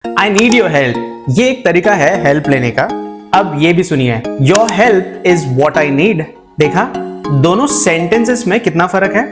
I need your help, ये एक तरीका है हेल्प लेने का। अब ये भी सुनिए, your help is what I need. देखा दोनों सेंटेंसेस में कितना फर्क है।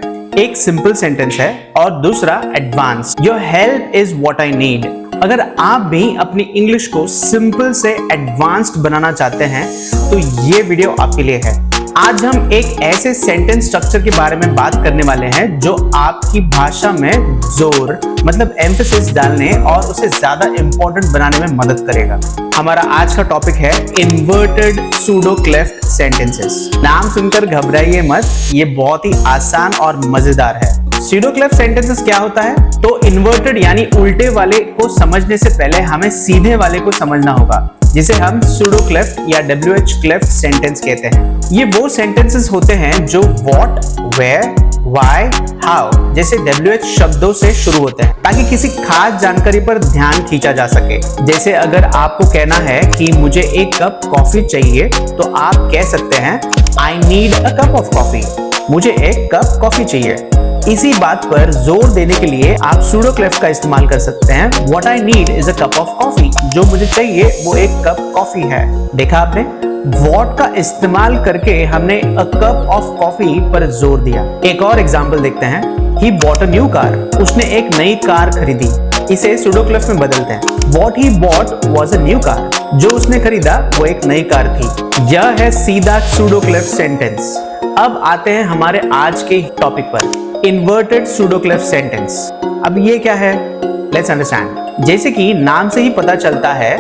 एक सिंपल सेंटेंस है और दूसरा advance. Your help is what I need. अगर आप भी अपनी इंग्लिश को सिंपल से एडवांस्ड बनाना चाहते हैं तो ये वीडियो आपके लिए है। आज हम एक ऐसे सेंटेंस स्ट्रक्चर के बारे में बात करने वाले हैं जो आपकी भाषा में जोर मतलब एम्फेसिस डालने और उसे ज्यादा इंपॉर्टेंट बनाने में मदद करेगा। हमारा आज का टॉपिक है इन्वर्टेड सूडो क्लेफ्ट सेंटेंसेस। नाम सुनकर घबराइए मत, ये बहुत ही आसान और मजेदार है। सूडो क्लेफ्ट सेंटेंसेस क्या होता है? तो इन्वर्टेड यानी उल्टे वाले को समझने से पहले हमें सीधे वाले को समझना होगा, जिसे हम सूडो क्लेफ्ट या WH क्लेफ्ट सेंटेंस कहते हैं। ये वो सेंटेंसेस होते हैं जो व्हाट, वेयर, व्हाई, हाउ जैसे WH शब्दों से शुरू होते हैं ताकि किसी खास जानकारी पर ध्यान खींचा जा सके। जैसे अगर आपको कहना है कि मुझे एक कप कॉफी चाहिए तो आप कह सकते हैं I need a cup of coffee. मुझे एक कप कॉफी चाहिए। इसी बात पर जोर देने के लिए आप सूडो क्लेफ्ट का इस्तेमाल कर सकते हैं। What I need is a cup of coffee। जो मुझे चाहिए वो एक कप कॉफी है। देखा आपने, what का इस्तेमाल करके हमने a cup of coffee पर जोर दिया। एक और एग्जांपल देखते हैं। He bought a new car। उसने एक नई कार खरीदी। इसे सूडो क्लेफ्ट में बदलते हैं। What he bought was a new car। जो उसने खरीदा वो एक नई कार थी। यह है सीधा सूडो क्लेफ्ट सेंटेंस। अब आते हैं हमारे आज के टॉपिक पर, इन्वर्टेड सूडो क्लेफ्ट सेंटेंस। अब ये क्या है? Let's understand. जैसे कि नाम से ही पता चलता है,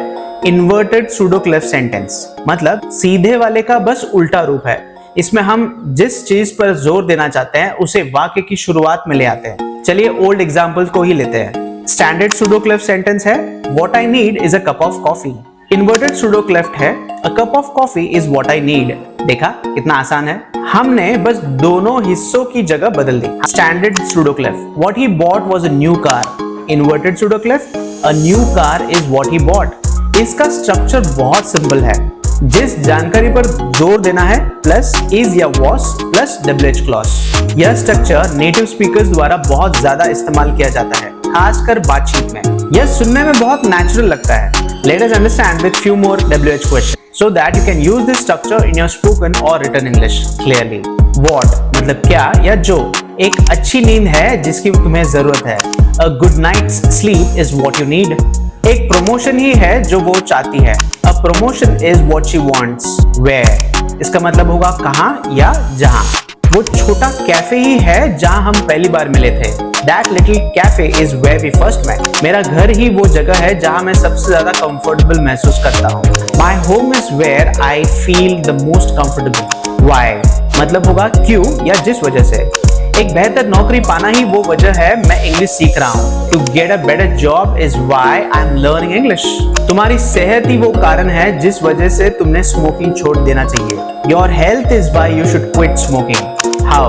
इन्वर्टेड सूडो क्लेफ्ट सेंटेंस मतलब सीधे वाले का बस उल्टा रूप है। इसमें हम जिस चीज पर जोर देना चाहते हैं उसे वाक्य की शुरुआत में ले आते हैं। चलिए ओल्ड एग्जांपल को ही लेते हैं। स्टैंडर्ड सूडो क्लेफ्ट सेंटेंस है what I need is a cup of coffee. Inverted pseudo cleft है a cup of coffee is what I need. देखा कितना आसान है। हमने बस दोनों हिस्सों की जगह बदल दी। Standard pseudo cleft what he bought was a new car. Inverted pseudo cleft a new car is what he bought. इसका स्ट्रक्चर बहुत सिंपल है। जिस जानकारी पर जोर देना है प्लस इज या वाज प्लस WH क्लॉज। यह स्ट्रक्चर नेटिव स्पीकर्स द्वारा बहुत ज्यादा इस्तेमाल किया जाता है, खासकर बातचीत में। यह सुनने में बहुत नेचुरल लगता है। Let us understand with few more WH questions so that you can use this structure in your spoken or written English clearly. What मतलब क्या या जो। एक अच्छी नींद है जिसकी तुम्हें जरूरत है। A good night's sleep is what you need. एक प्रमोशन ही है जो वो चाहती है। A promotion is what she wants. Where इसका मतलब होगा कहाँ या जहाँ। वो छोटा कैफे ही है जहाँ हम पहली बार मिले थे। That little cafe is where we first met. मेरा घर ही वो जगह है जहाँ मैं सबसे ज्यादा कंफर्टेबल महसूस करता हूँ। My home is where I feel the most comfortable. Why मतलब होगा क्यों या जिस वजह से। एक बेहतर नौकरी पाना ही वो वजह है मैं इंग्लिश सीख रहा हूँ। To get a better job is why I'm learning English. तुम्हारी सेहत ही वो कारण है जिस वजह से तुमने स्मोकिंग छोड़ देना चाहिए। Your health is why you should quit smoking. How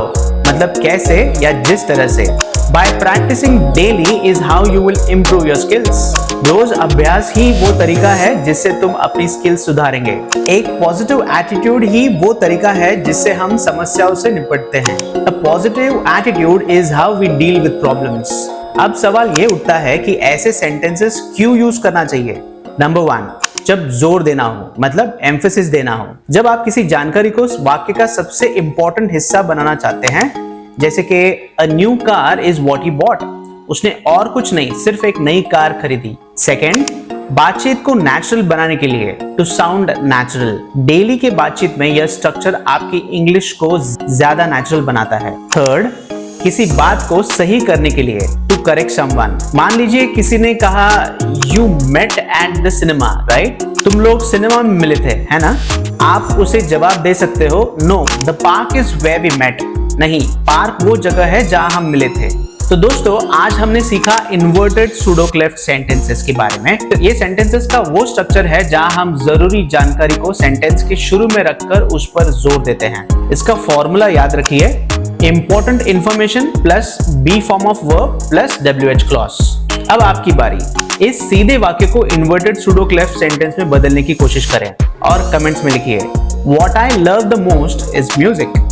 मतलब कैसे या जिस तरह से। By practicing daily is how you will improve your skills. रोज अभ्यास ही वो तरीका है जिससे तुम अपनी स्किल्स सुधारेंगे। एक पॉजिटिव एटीट्यूड ही वो तरीका है जिससे हम समस्याओं से निपटते हैं। A positive attitude is how we deal with problems. अब सवाल ये उठता है कि ऐसे सेंटेंसेस क्यों यूज करना चाहिए। नंबर 1, जब जोर देना हो मतलब एम्फेसिस देना हो। जब आप किसी जानकारी को वाक्य का सबसे इंपॉर्टेंट हिस्सा बनाना चाहते हैं, जैसे कि अ new car is what he bot. उसने और कुछ नहीं, सिर्फ एक नई कार खरीदी। सेकेंड, बातचीत को नेचुरल बनाने के लिए टू साउंड नेचुरल। डेली के बातचीत में यह स्ट्रक्चर आपकी इंग्लिश को ज्यादा नेचुरल बनाता है। थर्ड, किसी बात को सही करने के लिए टू करेक्ट समवन। मान लीजिए किसी ने कहा you met at the cinema, right? तुम लोग सिनेमा में मिले थे, है ना? आप उसे जवाब दे सकते हो no the park is where we met. नहीं, पार्क वो जगह है जहां हम मिले थे। तो दोस्तों आज हमने सीखा इन्वर्टेड सूडो क्लेफ्ट सेंटेंसेस के बारे में। तो ये सेंटेंसेस का वो स्ट्रक्चर है जहां हम जरूरी जानकारी को सेंटेंस के शुरू में रखकर उस पर जोर देते हैं। इसका फॉर्मूला याद रखिए, important information plus be form of verb plus WH clause. अब आपकी बारी। इस सीधे वाक्य को इन्वर्टेड सूडो क्लेफ्ट सेंटेंस में बदलने की कोशिश करें और कमेंट्स में लिखिए what I love the most is music.